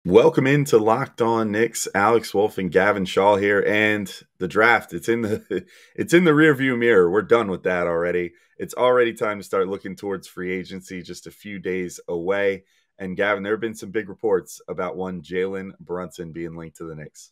Welcome into Locked On Knicks. Alex Wolfe and Gavin Schall here, and the draft. It's in the it's in the rearview mirror. We're done with that already. It's already time to start looking towards free agency, just a few days away. And Gavin, there have been some big reports about one Jalen Brunson being linked to the Knicks.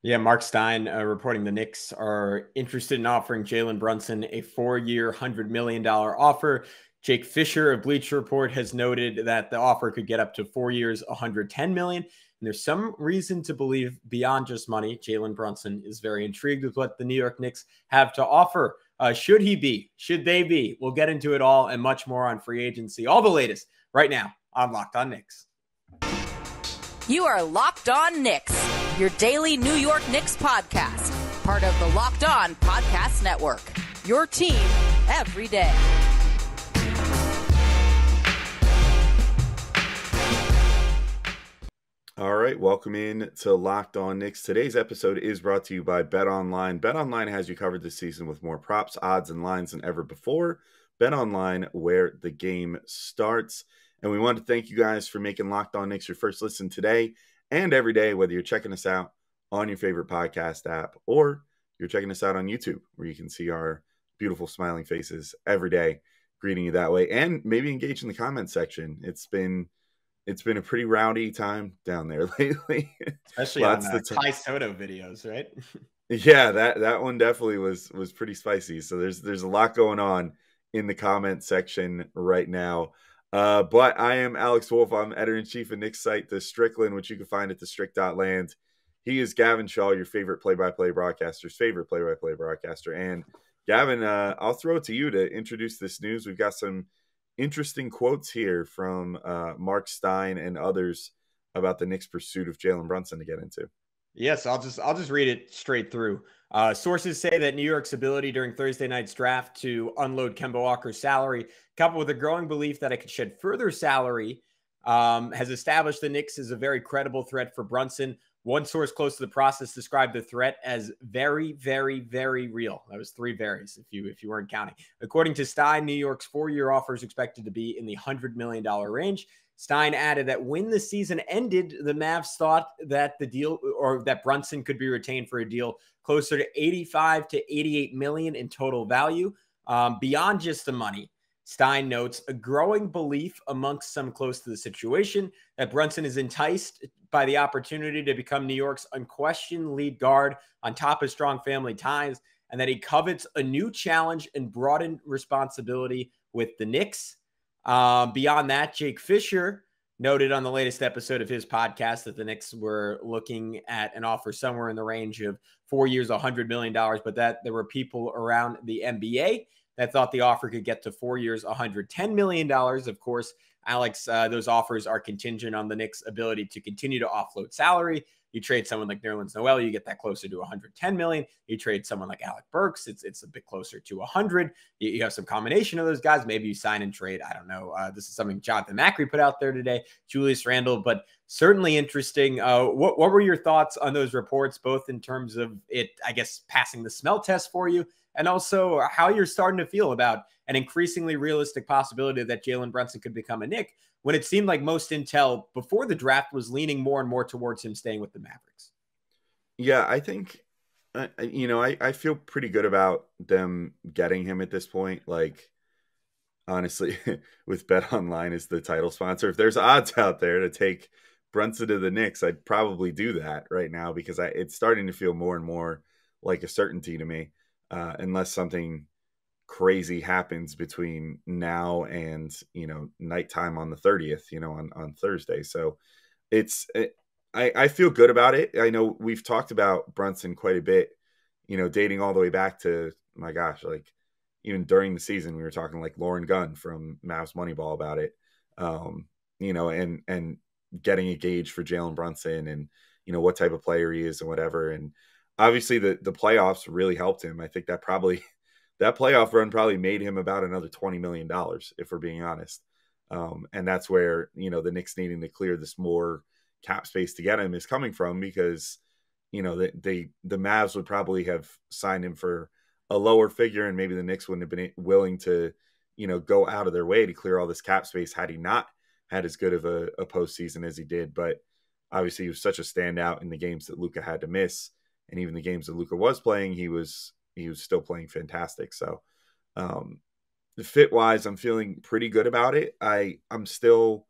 Yeah, Mark Stein reporting the Knicks are interested in offering Jalen Brunson a 4-year, $100 million offer. Jake Fisher of Bleacher Report has noted that the offer could get up to 4 years, $110 million. And there's some reason to believe beyond just money, Jalen Brunson is very intrigued with what the New York Knicks have to offer. Should he be? Should they be? We'll get into it all and much more on free agency. All the latest right now on Locked On Knicks. You are Locked On Knicks, your daily New York Knicks podcast, part of the Locked On Podcast Network, your team every day. All right, welcome in to Locked On Knicks. Today's episode is brought to you by BetOnline. BetOnline has you covered this season with more props, odds, and lines than ever before. BetOnline, where the game starts. And we want to thank you guys for making Locked On Knicks your first listen today and every day, whether you're checking us out on your favorite podcast app or you're checking us out on YouTube, where you can see our beautiful smiling faces every day, greeting you that way, and maybe engage in the comment section. It's been a pretty rowdy time down there lately. Especially on Kai Soto videos, right? Yeah, that one definitely was pretty spicy. So there's a lot going on in the comment section right now. But I am Alex Wolfe. I'm editor-in-chief of Knicks site, The Strickland, which you can find at thestrick.land. He is Gavin Schall, your favorite play-by-play broadcaster's favorite play-by-play broadcaster. And Gavin, I'll throw it to you to introduce this news. We've got some interesting quotes here from Mark Stein and others about the Knicks' pursuit of Jalen Brunson to get into. Yes, I'll just read it straight through. Sources say that New York's ability during Thursday night's draft to unload Kemba Walker's salary, coupled with a growing belief that it could shed further salary, has established the Knicks as a very credible threat for Brunson. One source close to the process described the threat as very, very, very real. That was 3 varies if you weren't counting. According to Stein, New York's 4-year offer is expected to be in the $100 million range. Stein added that when the season ended, the Mavs thought that the deal, or that Brunson could be retained for a deal closer to 85 to 88 million in total value. Beyond just the money, Stein notes a growing belief amongst some close to the situation that Brunson is enticed by the opportunity to become New York's unquestioned lead guard on top of strong family ties, and that he covets a new challenge and broadened responsibility with the Knicks. Beyond that, Jake Fisher noted on the latest episode of his podcast that the Knicks were looking at an offer somewhere in the range of 4 years, $100 million, but that there were people around the NBA that thought the offer could get to 4 years, $110 million. Of course, Alex, those offers are contingent on the Knicks' ability to continue to offload salary. You trade someone like Nerlens Noel, you get that closer to 110 million. You trade someone like Alec Burks, it's a bit closer to 100. You have some combination of those guys. Maybe you sign and trade. I don't know. This is something Jonathan Macri put out there today, Julius Randle, but certainly interesting. What were your thoughts on those reports, both in terms of it, I guess, passing the smell test for you, and also how you're starting to feel about an increasingly realistic possibility that Jalen Brunson could become a Knick, when it seemed like most intel before the draft was leaning more and more towards him staying with the Mavericks? Yeah, I think, I feel pretty good about them getting him at this point. Like, honestly, with BetOnline as the title sponsor, if there's odds out there to take Brunson to the Knicks, I'd probably do that right now, because it's starting to feel more and more like a certainty to me, unless something crazy happens between now and nighttime on the 30th, on Thursday. So I feel good about it. I know we've talked about Brunson quite a bit, dating all the way back to, my gosh, like even during the season we were talking like Lauren Gunn from Mavs Moneyball about it, and getting a gauge for Jalen Brunson and what type of player he is and whatever. And obviously the playoffs really helped him. I think that playoff run probably made him about another $20 million, if we're being honest. And that's where, the Knicks needing to clear this more cap space to get him is coming from, because, the Mavs would probably have signed him for a lower figure, and maybe the Knicks wouldn't have been willing to, go out of their way to clear all this cap space had he not had as good of a postseason as he did. But obviously he was such a standout in the games that Luka had to miss, and even the games that Luka was playing, he was still playing fantastic. So fit wise, I'm feeling pretty good about it. I'm still,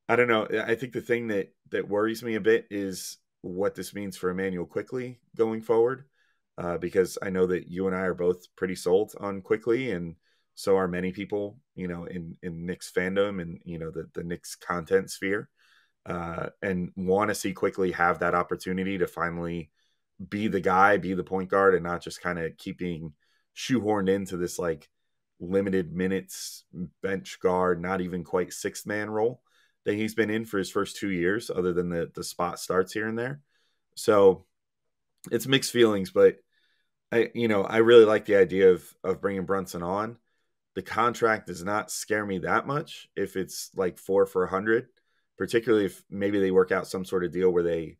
I don't know. I think the thing that worries me a bit is what this means for Immanuel Quickley going forward, because I know that you and I are both pretty sold on Quickley, and so are many people, in Knicks fandom and the Knicks content sphere, and want to see Quickley have that opportunity to finally be the guy, be the point guard, and not just kind of keeping shoehorned into this like limited minutes bench guard, not even quite sixth man role that he's been in for his first 2 years, other than the spot starts here and there. So it's mixed feelings, but I really like the idea of bringing Brunson on. The contract does not scare me that much if it's like 4 for 100, particularly if maybe they work out some sort of deal where they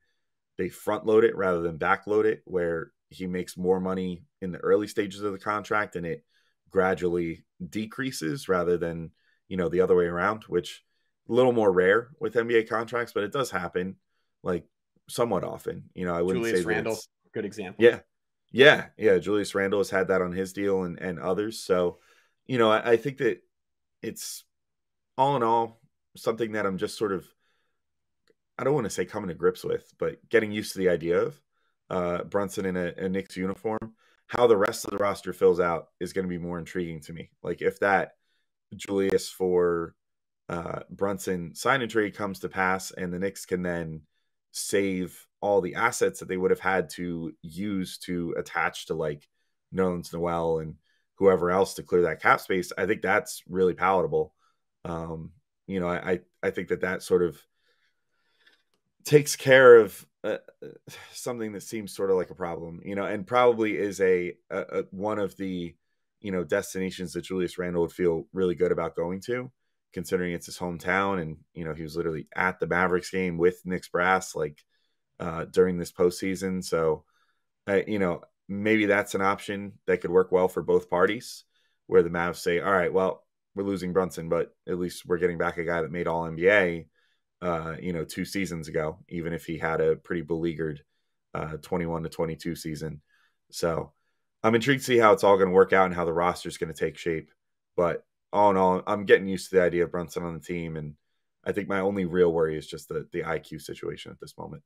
front load it rather than back load it, where he makes more money in the early stages of the contract and it gradually decreases rather than, the other way around, which a little more rare with NBA contracts, but it does happen like somewhat often. I wouldn't Julius say Randle, that good example. Yeah. Julius Randle has had that on his deal and others. So, I think that it's all in all something that I'm just sort of, I don't want to say coming to grips with, but getting used to the idea of Brunson in a Knicks uniform. How the rest of the roster fills out is going to be more intriguing to me. Like if that Julius for Brunson sign and trade comes to pass and the Knicks can then save all the assets that they would have had to use to attach to like Nerlens Noel and whoever else to clear that cap space, I think that's really palatable. I think that sort of takes care of something that seems sort of like a problem, and probably is a one of the, destinations that Julius Randle would feel really good about going to, considering it's his hometown. And, he was literally at the Mavericks game with Knicks brass, like during this postseason. So, maybe that's an option that could work well for both parties, where the Mavs say, all right, well, we're losing Brunson, but at least we're getting back a guy that made All NBA, 2 seasons ago, even if he had a pretty beleaguered 21-22 season. So I'm intrigued to see how it's all going to work out and how the roster is going to take shape. But all in all, I'm getting used to the idea of Brunson on the team. And I think my only real worry is just the IQ situation at this moment.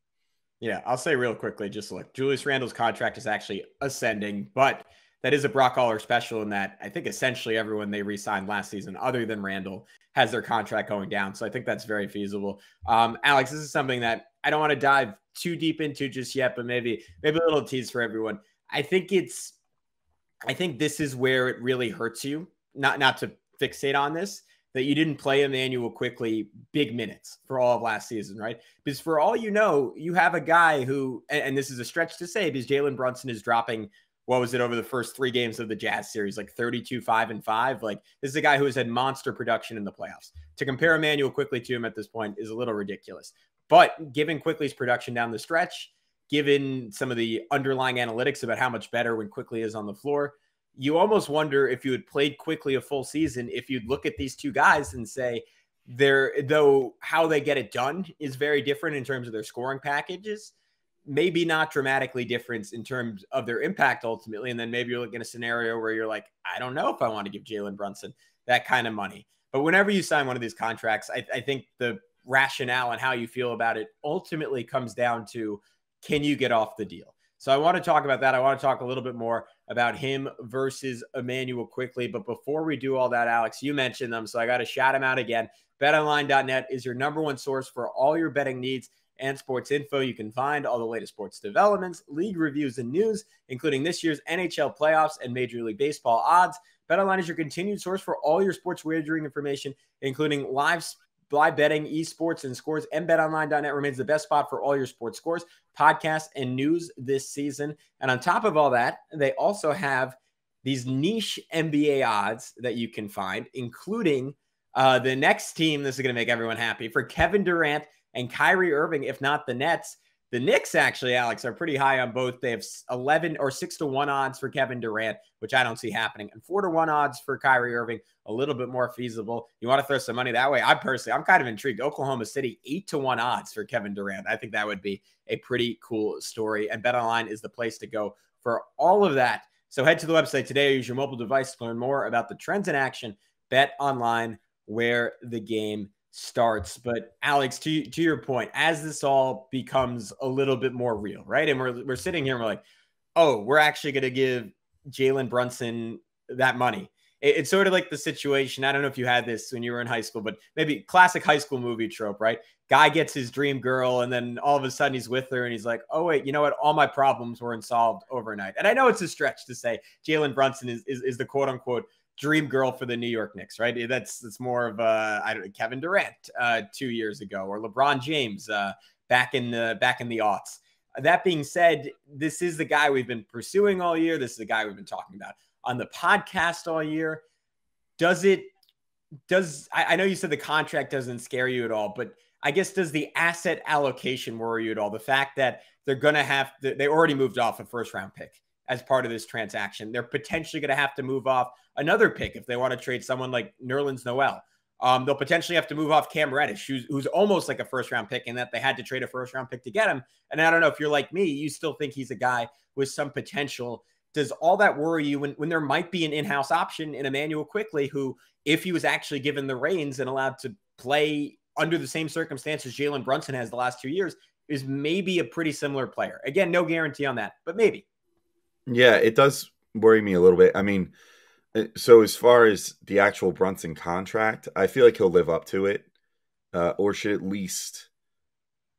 Yeah, I'll say real quickly, just look, Julius Randle's contract is actually ascending, but that is a Brock Aller special in that I think essentially everyone they re-signed last season, other than Randle, has their contract going down. So I think that's very feasible. Alex, this is something that I don't want to dive too deep into just yet, but maybe a little tease for everyone. I think this is where it really hurts you, not to fixate on this, that you didn't play Immanuel Quickley big minutes for all of last season, right? Because for all you know, you have a guy who, and this is a stretch to say, because Jalen Brunson is dropping, what was it, over the first 3 games of the Jazz series, like 32, 5, and 5. Like, this is a guy who has had monster production in the playoffs. To compare Immanuel Quickley to him at this point is a little ridiculous. But given Quickley's production down the stretch, given some of the underlying analytics about how much better when Quickley is on the floor, you almost wonder if you had played Quickley a full season, if you'd look at these two guys and say, though how they get it done is very different in terms of their scoring packages, maybe not dramatically different in terms of their impact ultimately. And then maybe you're looking at a scenario where you're like, I don't know if I want to give Jalen Brunson that kind of money. But whenever you sign one of these contracts, I think the rationale and how you feel about it ultimately comes down to, can you get off the deal? So I want to talk about that. I want to talk a little bit more about him versus Immanuel Quickley. But before we do all that, Alex, you mentioned them, so I got to shout him out again. BetOnline.net is your #1 source for all your betting needs and sports info. You can find all the latest sports developments, league reviews, and news, including this year's NHL playoffs and Major League Baseball odds. BetOnline is your continued source for all your sports wagering information, including live betting, esports, and scores. And BetOnline.net remains the best spot for all your sports scores, podcasts, and news this season. And on top of all that, they also have these niche NBA odds that you can find, including the next team. This is going to make everyone happy. For Kevin Durant and Kyrie Irving, if not the Nets, The Knicks, actually, Alex, are pretty high on both. They have 11 or 6-1 odds for Kevin Durant, which I don't see happening, and 4-1 odds for Kyrie Irving, a little bit more feasible. You want to throw some money that way? I'm kind of intrigued. Oklahoma City, 8-1 odds for Kevin Durant. I think that would be a pretty cool story, and BetOnline is the place to go for all of that. So head to the website today or use your mobile device to learn more about the trends in action. BetOnline, where the game starts. But Alex, to your point, as this all becomes a little bit more real, right? And we're sitting here and we're like, oh, we're actually going to give Jalen Brunson that money. It's sort of like the situation. I don't know if you had this when you were in high school, but maybe classic high school movie trope, right? Guy gets his dream girl, and then all of a sudden he's with her, and he's like, oh, wait, you know what? All my problems were solved overnight. And I know it's a stretch to say Jalen Brunson is the quote unquote dream girl for the New York Knicks, right? That's more of Kevin Durant 2 years ago, or LeBron James back in the aughts. That being said, this is the guy we've been pursuing all year. This is the guy we've been talking about on the podcast all year. I know you said the contract doesn't scare you at all, but I guess does the asset allocation worry you at all? The fact that they're going to they already moved off a first round pick as part of this transaction. They're potentially going to have to move off another pick if they want to trade someone like Nerlens Noel. They'll potentially have to move off Cam Reddish, who's almost like a first-round pick, in that they had to trade a first-round pick to get him. And I don't know if you're like me, you still think he's a guy with some potential. Does all that worry you when there might be an in-house option in Immanuel Quickley, who, if he was actually given the reins and allowed to play under the same circumstances Jalen Brunson has the last 2 years, is maybe a pretty similar player? Again, no guarantee on that, but maybe. Yeah, it does worry me a little bit. I mean, so as far as the actual Brunson contract, I feel like he'll live up to it, or should at least,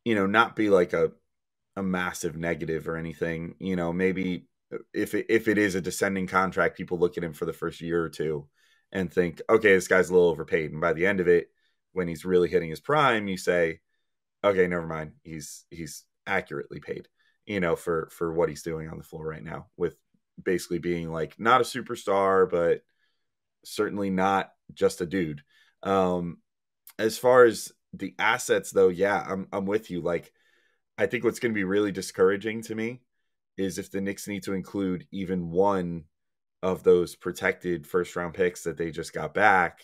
not be like a massive negative or anything. Maybe if it is a descending contract, people look at him for the first year or two and think, okay, this guy's a little overpaid. And by the end of it, when he's really hitting his prime, you say, okay, never mind. He's accurately paid, for what he's doing on the floor right now, with basically being like not a superstar, but certainly not just a dude. As far as the assets though, yeah, I'm with you. Like, I think what's going to be really discouraging to me is if the Knicks need to include even one of those protected first round picks that they just got back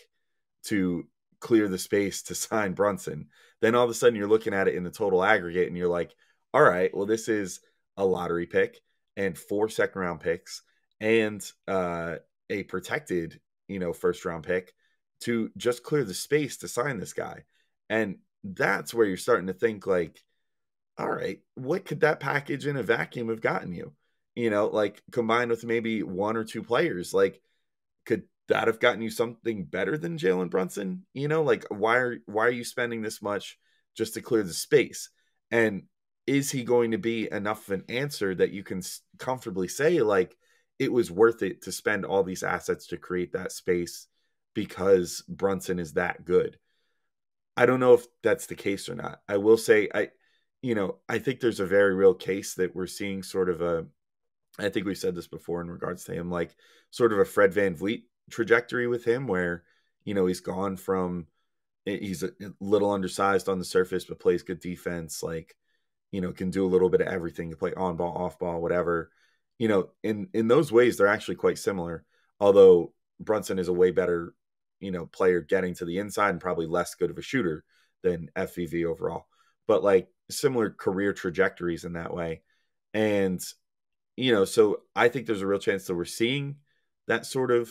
to clear the space to sign Brunson. Then all of a sudden you're looking at it in the total aggregate and you're like, all right, well, this is a lottery pick and 4 second-round picks and a protected, first-round pick to just clear the space to sign this guy. And that's where you're starting to think, like, all right, what could that package in a vacuum have gotten you? Like, combined with maybe 1 or 2 players, like, could that have gotten you something better than Jalen Brunson? Like, why are you spending this much just to clear the space? And is he going to be enough of an answer that you can comfortably say, like, it was worth it to spend all these assets to create that space because Brunson is that good? I don't know if that's the case or not. I will say, I think there's a very real case that we're seeing sort of I think we've said this before in regards to him, like sort of a Fred VanVleet trajectory with him where, he's gone from, he's a little undersized on the surface, but plays good defense, like, can do a little bit of everything. You play on ball, off ball, whatever. In those ways, they're actually quite similar. Although Brunson is a way better, player getting to the inside and probably less good of a shooter than FVV overall. But like similar career trajectories in that way. And, so I think there's a real chance that we're seeing that sort of,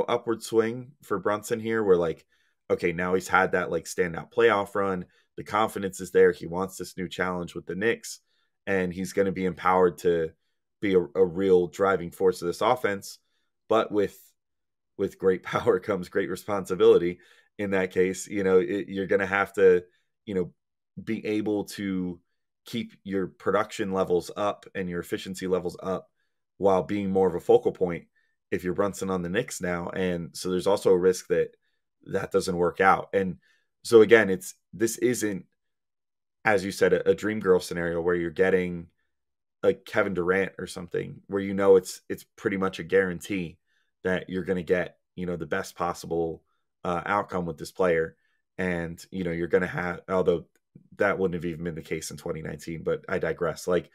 upward swing for Brunson here where like, okay, now he's had that like standout playoff run. The confidence is there. He wants this new challenge with the Knicks, and he's going to be empowered to be a real driving force of this offense. But with great power comes great responsibility. In that case, you're going to have to, be able to keep your production levels up and your efficiency levels up while being more of a focal point if you're Brunson on the Knicks now. And so there's also a risk that doesn't work out. And so again, this isn't, as you said, a dream girl scenario where you're getting like Kevin Durant or something where it's pretty much a guarantee that you're going to get the best possible outcome with this player. And you're going to have, although that wouldn't have even been the case in 2019, but I digress. Like,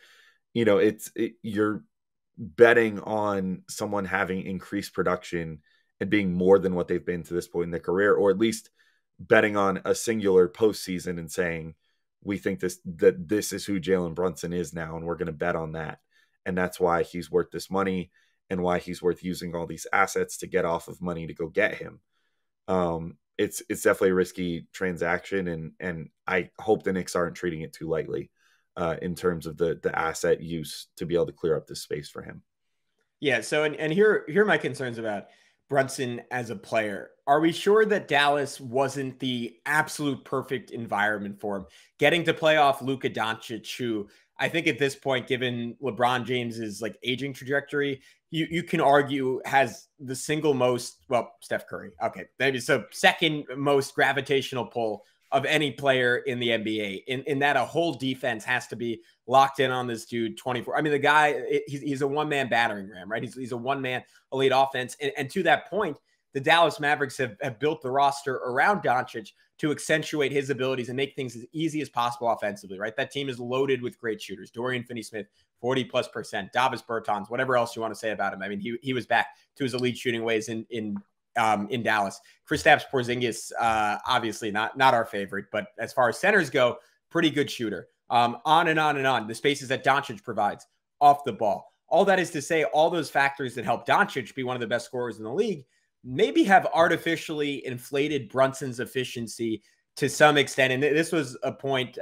you're betting on someone having increased production and being more than what they've been to this point in their career, or at least betting on a singular postseason and saying, we think that this is who Jalen Brunson is now, and we're going to bet on that. And that's why he's worth this money and why he's worth using all these assets to get off of money to go get him. It's definitely a risky transaction, and I hope the Knicks aren't treating it too lightly in terms of the asset use to be able to clear up this space for him. Yeah. So, and here are my concerns about Brunson as a player. Are we sure that Dallas wasn't the absolute perfect environment for him? Getting to play off Luka Doncic, who I think at this point, given LeBron James's like aging trajectory, you can argue has the single most, well, Steph Curry. Okay. Maybe so second most gravitational pull of any player in the NBA, in that a whole defense has to be locked in on this dude 24. I mean, the guy, he's a one-man battering ram, right? He's a one-man elite offense. And to that point, the Dallas Mavericks have built the roster around Doncic to accentuate his abilities and make things as easy as possible offensively, right? That team is loaded with great shooters. Dorian Finney-Smith, 40+%, Davis Bertans, whatever else you want to say about him. I mean, he was back to his elite shooting ways in Dallas. Kristaps Porzingis, obviously not our favorite, but as far as centers go, pretty good shooter. On and on and on. The spaces that Doncic provides off the ball. All that is to say, all those factors that help Doncic be one of the best scorers in the league maybe have artificially inflated Brunson's efficiency to some extent. And this was a point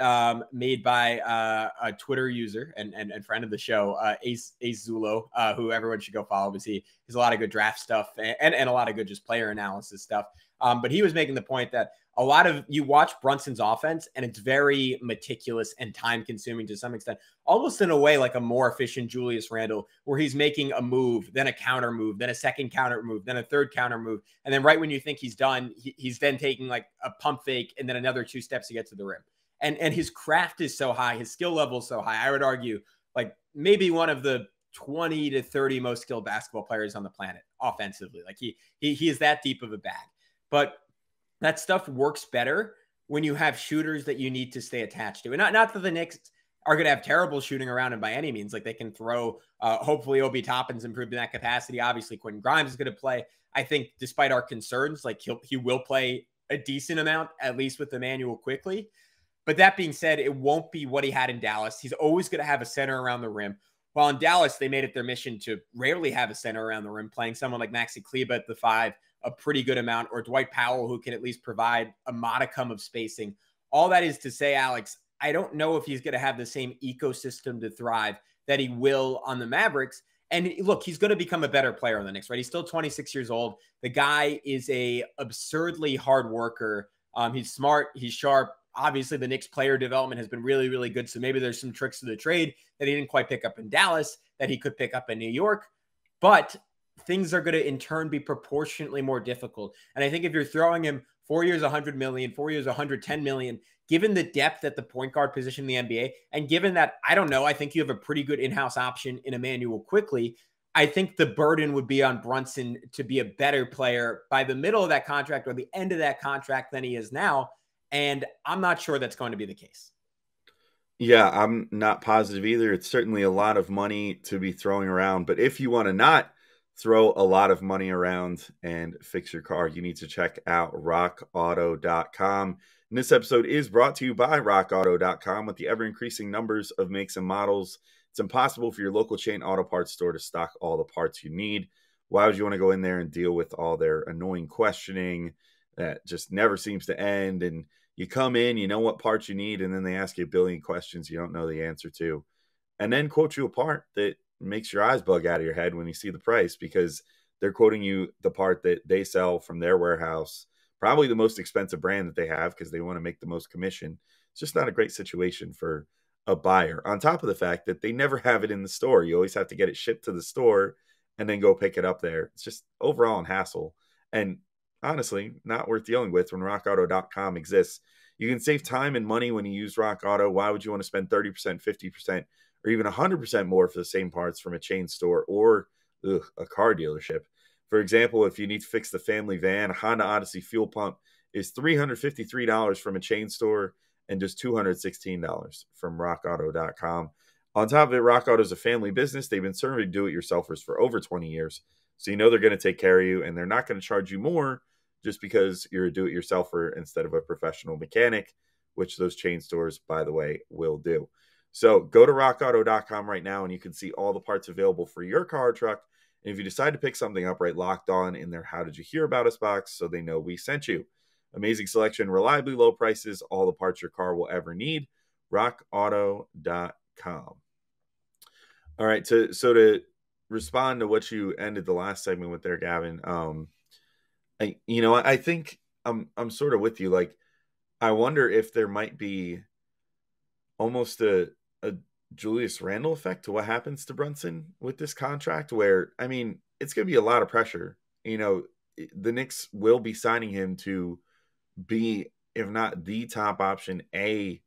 made by a Twitter user and friend of the show, Ace Zulo, who everyone should go follow because he's a lot of good draft stuff and a lot of good just player analysis stuff. But he was making the point that a lot of you watch Brunson's offense and it's very meticulous and time consuming to some extent, almost in a way like a more efficient Julius Randle, where he's making a move, then a counter move, then a second counter move, then a third counter move. And then right when you think he's done, he's then taking like a pump fake and then another 2 steps to get to the rim. And his craft is so high, his skill level is so high. I would argue like maybe one of the 20 to 30 most skilled basketball players on the planet offensively. Like he is that deep of a bag. But that stuff works better when you have shooters that you need to stay attached to. And not that the Knicks are going to have terrible shooting around him by any means. Like they can throw, hopefully Obi Toppin's improved in that capacity. Obviously Quentin Grimes is going to play. I think despite our concerns, like he will play a decent amount, at least with Immanuel Quickley. But that being said, it won't be what he had in Dallas. He's always going to have a center around the rim. While in Dallas, they made it their mission to rarely have a center around the rim, playing someone like Maxi Kleber at the 5, a pretty good amount, or Dwight Powell, who can at least provide a modicum of spacing. All that is to say, Alex, I don't know if he's going to have the same ecosystem to thrive that he will on the Mavericks. And look, he's going to become a better player on the Knicks, right? He's still 26 years old. The guy is a absurdly hard worker. He's smart. He's sharp. Obviously, the Knicks player development has been really, really good. So maybe there's some tricks to the trade that he didn't quite pick up in Dallas that he could pick up in New York. But things are going to in turn be proportionately more difficult. And I think if you're throwing him 4 years, 100 million, 4 years, 110 million, given the depth at the point guard position in the NBA, and given that, I don't know, I think you have a pretty good in-house option in Immanuel Quickley, I think the burden would be on Brunson to be a better player by the middle of that contract or the end of that contract than he is now. And I'm not sure that's going to be the case. Yeah, I'm not positive either. It's certainly a lot of money to be throwing around. But if you want to not throw a lot of money around and fix your car, you need to check out rockauto.com. And this episode is brought to you by rockauto.com. With the ever-increasing numbers of makes and models, it's impossible for your local chain auto parts store to stock all the parts you need. Why would you want to go in there and deal with all their annoying questioning that just never seems to end? And you come in, you know what parts you need, and then they ask you a billion questions you don't know the answer to, and then quote you a part that makes your eyes bug out of your head when you see the price, because they're quoting you the part that they sell from their warehouse, probably the most expensive brand that they have because they want to make the most commission. It's just not a great situation for a buyer. On top of the fact that they never have it in the store. You always have to get it shipped to the store and then go pick it up there. It's just overall a hassle. And honestly, not worth dealing with when rockauto.com exists. You can save time and money when you use Rock Auto. Why would you want to spend 30%, 50%, or even 100% more for the same parts from a chain store or a car dealership? For example, if you need to fix the family van, a Honda Odyssey fuel pump is $353 from a chain store and just $216 from rockauto.com. On top of it, Rock Auto is a family business. They've been serving do-it-yourselfers for over 20 years. So you know they're going to take care of you, and they're not going to charge you more just because you're a do-it-yourselfer instead of a professional mechanic, which those chain stores, by the way, will do. So go to rockauto.com right now, and you can see all the parts available for your car or truck. And if you decide to pick something up, right, Locked On in their How Did You Hear About Us box so they know we sent you. Amazing selection, reliably low prices, all the parts your car will ever need. rockauto.com. All right, so to respond to what you ended the last segment with there, Gavin, I think I'm sort of with you. Like, I wonder if there might be almost a Julius Randle effect to what happens to Brunson with this contract, where, I mean, it's going to be a lot of pressure. The Knicks will be signing him to be, if not the top option, a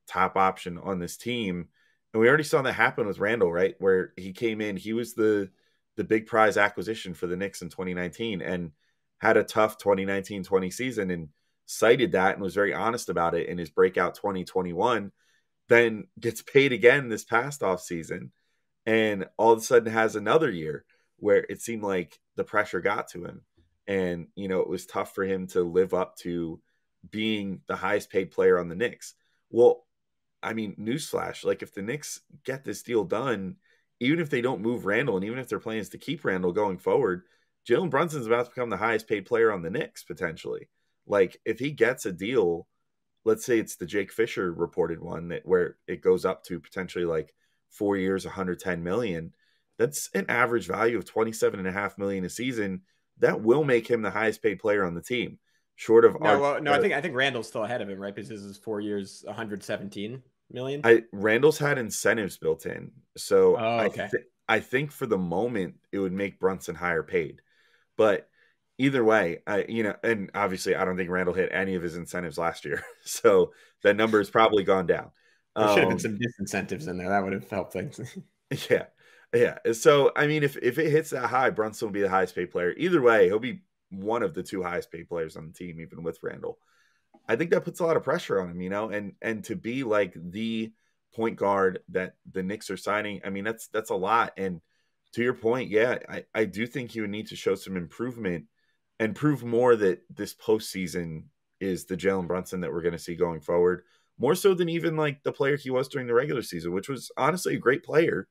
top option on this team. And we already saw that happen with Randle, right? Where he came in, he was the big prize acquisition for the Knicks in 2019 and had a tough 2019-20 season and cited that and was very honest about it in his breakout 2021, then gets paid again this past offseason, and all of a sudden has another year where it seemed like the pressure got to him. And, it was tough for him to live up to being the highest paid player on the Knicks. Well, I mean, newsflash, like if the Knicks get this deal done, even if they don't move Randle and even if their plan is to keep Randle going forward, Jalen Brunson's about to become the highest paid player on the Knicks potentially. Like if he gets a deal, let's say it's the Jake Fisher reported one where it goes up to potentially like 4 years, $110 million. That's an average value of $27.5 million a season. That will make him the highest paid player on the team. Short of I think Randall's still ahead of him, right? Because this is 4 years, $117 million. Randall's had incentives built in, so okay. I think for the moment it would make Brunson higher paid, but either way, and obviously I don't think Randle hit any of his incentives last year, so that number has probably gone down. There should have been some disincentives in there. That would have helped things. Yeah. So I mean, if it hits that high, Brunson will be the highest paid player. Either way, he'll be one of the two highest paid players on the team, even with Randle. I think that puts a lot of pressure on him, and to be like the point guard that the Knicks are signing, I mean, that's a lot. And to your point, yeah, I do think he would need to show some improvement and prove more that this postseason is the Jalen Brunson that we're going to see going forward, more so than even like the player he was during the regular season, which was honestly a great player,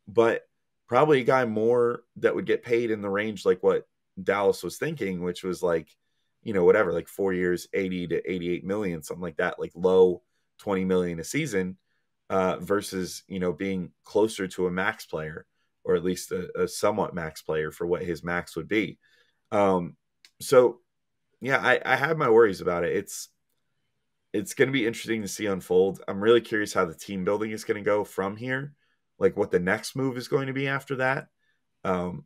but probably a guy more that would get paid in the range like what Dallas was thinking, which was like, whatever, like 4 years, 80 to 88 million, something like that, like low 20 million a season, versus, being closer to a max player, or at least a somewhat max player for what his max would be. So yeah, I have my worries about it. It's going to be interesting to see unfold. I'm really curious how the team building is going to go from here, like what the next move is going to be after that.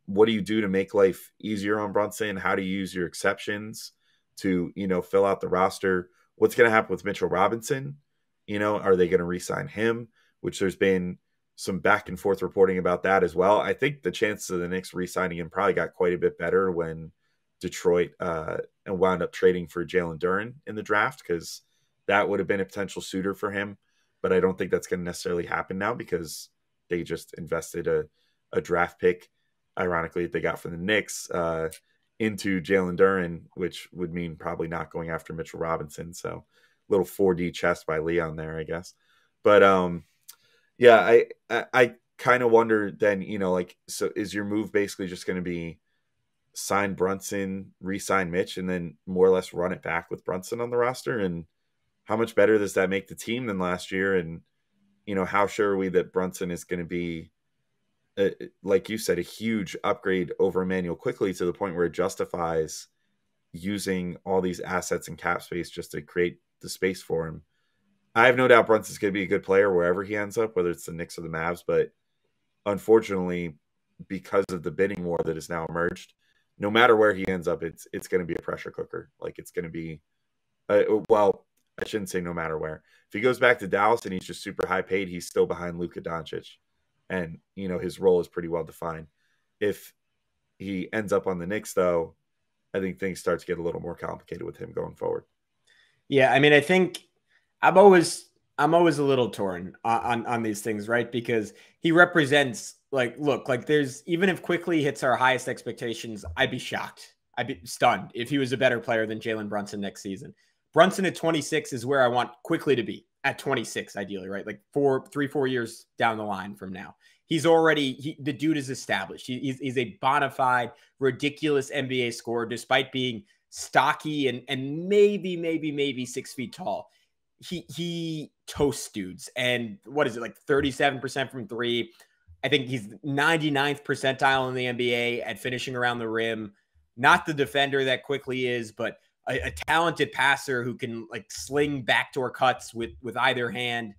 What do you do to make life easier on Brunson? How do you use your exceptions to, fill out the roster? What's going to happen with Mitchell Robinson? Are they going to re-sign him? Which there's been some back and forth reporting about that as well. I think the chances of the Knicks re-signing him probably got quite a bit better when Detroit and wound up trading for Jalen Duren in the draft, because that would have been a potential suitor for him. But I don't think that's going to necessarily happen now because they just invested a draft pick, ironically, that they got from the Knicks into Jalen Duren, which would mean probably not going after Mitchell Robinson. So little 4D chess by Leon there, I guess. But yeah, I kind of wonder then, so is your move basically just going to be sign Brunson, re-sign Mitch, and then more or less run it back with Brunson on the roster? And how much better does that make the team than last year? And, how sure are we that Brunson is going to be, like you said, a huge upgrade over Immanuel Quickley to the point where it justifies using all these assets and cap space just to create the space for him? I have no doubt Brunson's going to be a good player wherever he ends up, whether it's the Knicks or the Mavs. But unfortunately, because of the bidding war that has now emerged, no matter where he ends up, it's going to be a pressure cooker. Like it's going to be, well, I shouldn't say no matter where. If he goes back to Dallas and he's just super high paid, he's still behind Luka Doncic. And, his role is pretty well defined. If he ends up on the Knicks, though, I think things start to get a little more complicated with him going forward. Yeah, I mean, I think I'm always a little torn on these things, right? Because he represents look, there's even if Quickley hits our highest expectations, I'd be shocked. I'd be stunned if he was a better player than Jalen Brunson next season. Brunson at 26 is where I want Quickley to be at 26, ideally, right? Like 4 years down the line from now. He's already the dude is established. He's a bona fide, ridiculous NBA scorer, despite being stocky and maybe 6 feet tall. He toasts dudes. And what is it, like 37% from three? I think he's 99th percentile in the NBA at finishing around the rim. Not the defender that Quickley is, but a talented passer who can like sling backdoor cuts with either hand.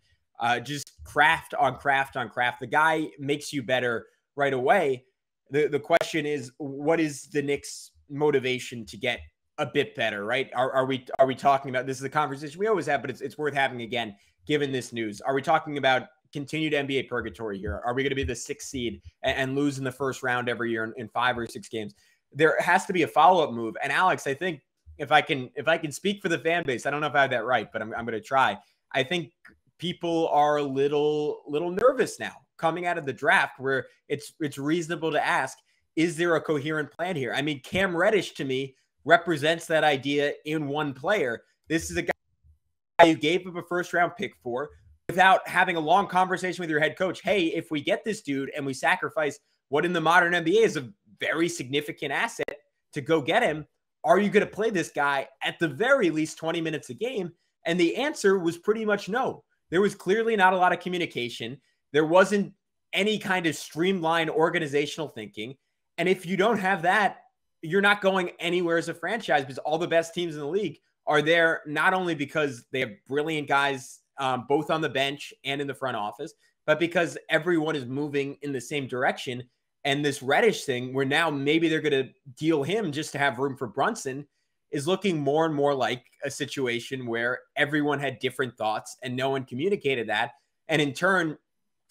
Just craft on craft on craft. The guy makes you better right away. The question is, what is the Knicks' motivation to get a bit better, right? Are we talking about, this is a conversation we always have, but it's worth having again, given this news. Are we talking about continued NBA purgatory here? Are we going to be the 6th seed and lose in the first round every year in 5 or 6 games? There has to be a follow-up move. And Alex, I think if I can speak for the fan base, I don't know if I have that right, but I'm going to try. I think people are a little nervous now coming out of the draft, where it's reasonable to ask, is there a coherent plan here? I mean, Cam Reddish to me represents that idea in one player. This is a guy you gave up a first-round pick for without having a long conversation with your head coach. Hey, if we get this dude and we sacrifice what in the modern NBA is a very significant asset to go get him, are you going to play this guy at the very least 20 minutes a game? And the answer was pretty much no. There was clearly not a lot of communication. There wasn't any kind of streamlined organizational thinking. And if you don't have that, you're not going anywhere as a franchise, because all the best teams in the league are there not only because they have brilliant guys both on the bench and in the front office, but because everyone is moving in the same direction. And this Reddish thing, where now maybe they're going to deal him just to have room for Brunson, is looking more and more like a situation where everyone had different thoughts and no one communicated that. And in turn,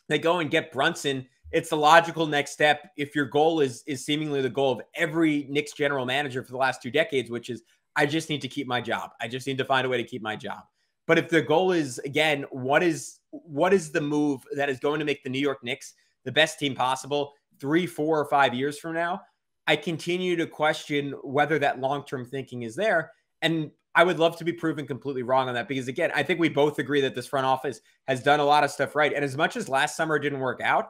they go and get Brunson. It's the logical next step if your goal is seemingly the goal of every Knicks general manager for the last 2 decades, which is, I just need to keep my job. I just need to find a way to keep my job. But if the goal is, again, what is the move that is going to make the New York Knicks the best team possible 3, 4, or 5 years from now, I continue to question whether that long-term thinking is there. And I would love to be proven completely wrong on that, because, again, I think we both agree that this front office has done a lot of stuff right. And as much as last summer didn't work out,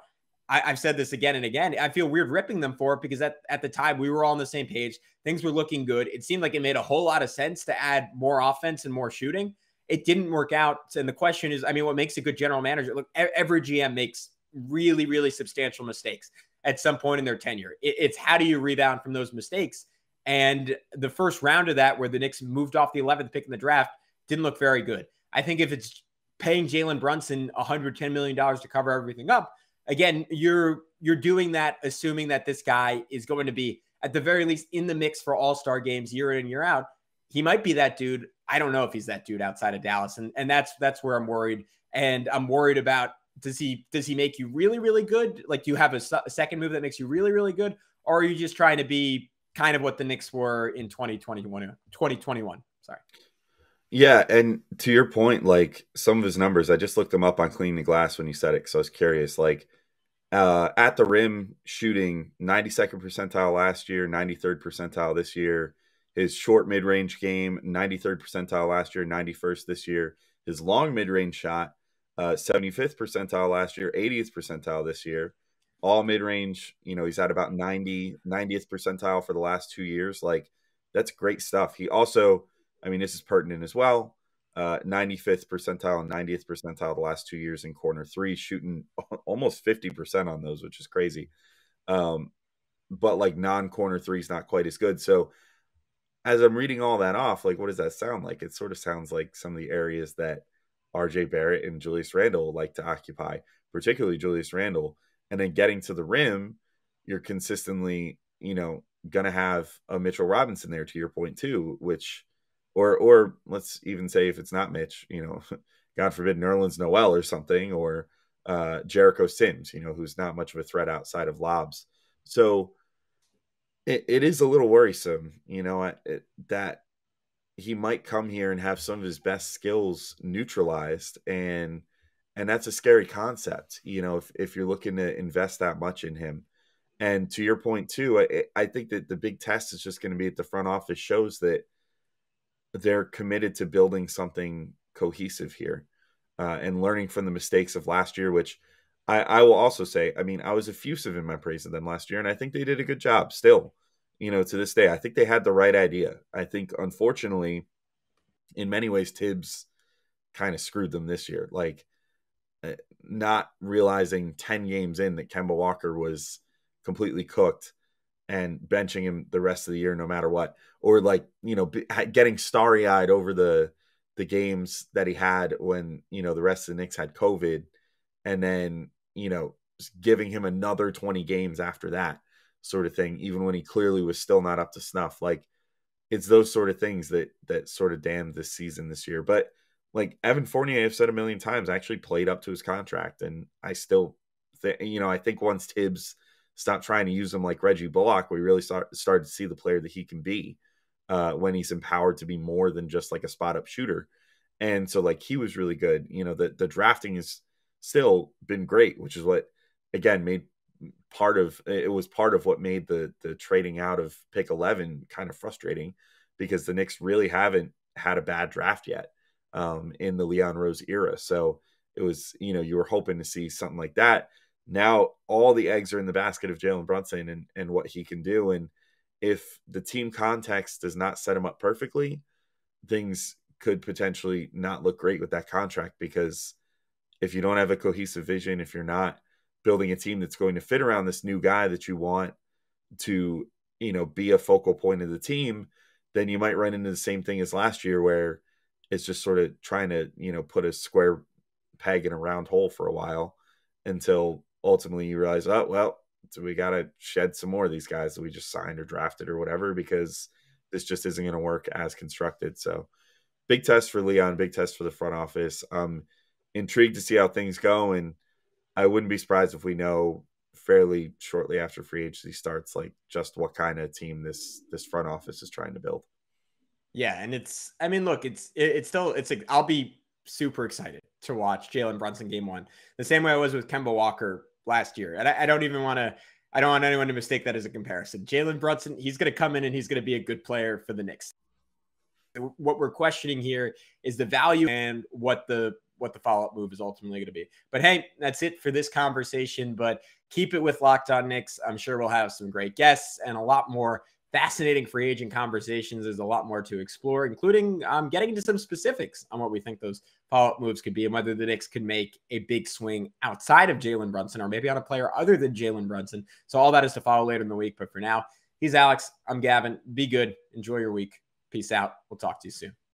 I've said this again and again, I feel weird ripping them for it, because at the time we were all on the same page. Things were looking good. It seemed like it made a whole lot of sense to add more offense and more shooting. It didn't work out. And the question is, I mean, what makes a good general manager? Look, every GM makes really, really substantial mistakes at some point in their tenure. It's how do you rebound from those mistakes? And the first round of that, where the Knicks moved off the 11th pick in the draft, didn't look very good. I think if it's paying Jalen Brunson $110 million to cover everything up, again, you're doing that assuming that this guy is going to be, at the very least, in the mix for all-star games year in and year out. He might be that dude. I don't know if he's that dude outside of Dallas. And that's where I'm worried. And I'm worried about, does he make you really, really good? Like, do you have a second move that makes you really, really good? Or are you just trying to be kind of what the Knicks were in 2021? Sorry. Yeah, and to your point, like, some of his numbers, I just looked them up on Clean the Glass when you said it, so I was curious. Like, at the rim shooting, 92nd percentile last year, 93rd percentile this year. His short mid-range game, 93rd percentile last year, 91st this year. His long mid-range shot, 75th percentile last year, 80th percentile this year. All mid-range, he's at about 90th percentile for the last 2 years. Like, that's great stuff. He also, I mean, this is pertinent as well, 95th percentile and 90th percentile the last 2 years in corner three, shooting almost 50% on those, which is crazy. But like non-corner threes, not quite as good. So as I'm reading all that off, like, what does that sound like? It sort of sounds like some of the areas that RJ Barrett and Julius Randle like to occupy, particularly Julius Randle. And then getting to the rim, you're consistently, going to have a Mitchell Robinson there, to your point too, which, or let's even say if it's not Mitch, God forbid, Nerlens Noel or something, or Jericho Sims, who's not much of a threat outside of lobs. So it is a little worrisome, that he might come here and have some of his best skills neutralized, and that's a scary concept, if you're looking to invest that much in him. And to your point too, I think that the big test is just going to be at the front office shows that they're committed to building something cohesive here, and learning from the mistakes of last year, which I will also say, I mean, I was effusive in my praise of them last year, and I think they did a good job still, to this day. I think they had the right idea. I think, unfortunately, in many ways, Tibbs kind of screwed them this year. Like, not realizing 10 games in that Kemba Walker was completely cooked and benching him the rest of the year no matter what, or like, getting starry-eyed over the games that he had when, the rest of the Knicks had COVID, and then, giving him another 20 games after that sort of thing, even when he clearly was still not up to snuff. Like, it's those sort of things that sort of damned this season this year. But like Evan Fournier, I've said a million times, actually played up to his contract. And I still, I think once Tibbs stopped trying to use him like Reggie Bullock, we really started to see the player that he can be, when he's empowered to be more than just like a spot up shooter. And so like, he was really good. The drafting has still been great, which is what, again, was part of what made the trading out of pick 11 kind of frustrating, because the Knicks really haven't had a bad draft yet, in the Leon Rose era. So it was, you were hoping to see something like that. Now all the eggs are in the basket of Jalen Brunson and what he can do. And if the team context does not set him up perfectly, things could potentially not look great with that contract, because if you don't have a cohesive vision, if you're not building a team that's going to fit around this new guy that you want to, be a focal point of the team, then you might run into the same thing as last year, where it's just sort of trying to, put a square peg in a round hole for a while, until ultimately you realize, oh, well, so we got to shed some more of these guys that we just signed or drafted or whatever, because this just isn't going to work as constructed. So big test for Leon, big test for the front office. Intrigued to see how things go, and I wouldn't be surprised if we know fairly shortly after free agency starts, like, just what kind of team this front office is trying to build. Yeah, and I'll be super excited to watch Jalen Brunson game one, the same way I was with Kemba Walker last year. And I don't want anyone to mistake that as a comparison. Jalen Brunson, he's going to come in and he's going to be a good player for the Knicks. What we're questioning here is the value and what the follow-up move is ultimately going to be. But hey, that's it for this conversation. But keep it with Locked On Knicks. I'm sure we'll have some great guests and a lot more fascinating free agent conversations. There's a lot more to explore, including getting into some specifics on what we think those follow-up moves could be, and whether the Knicks could make a big swing outside of Jalen Brunson, or maybe on a player other than Jalen Brunson. So all that is to follow later in the week. But for now, he's Alex. I'm Gavin. Be good. Enjoy your week. Peace out. We'll talk to you soon.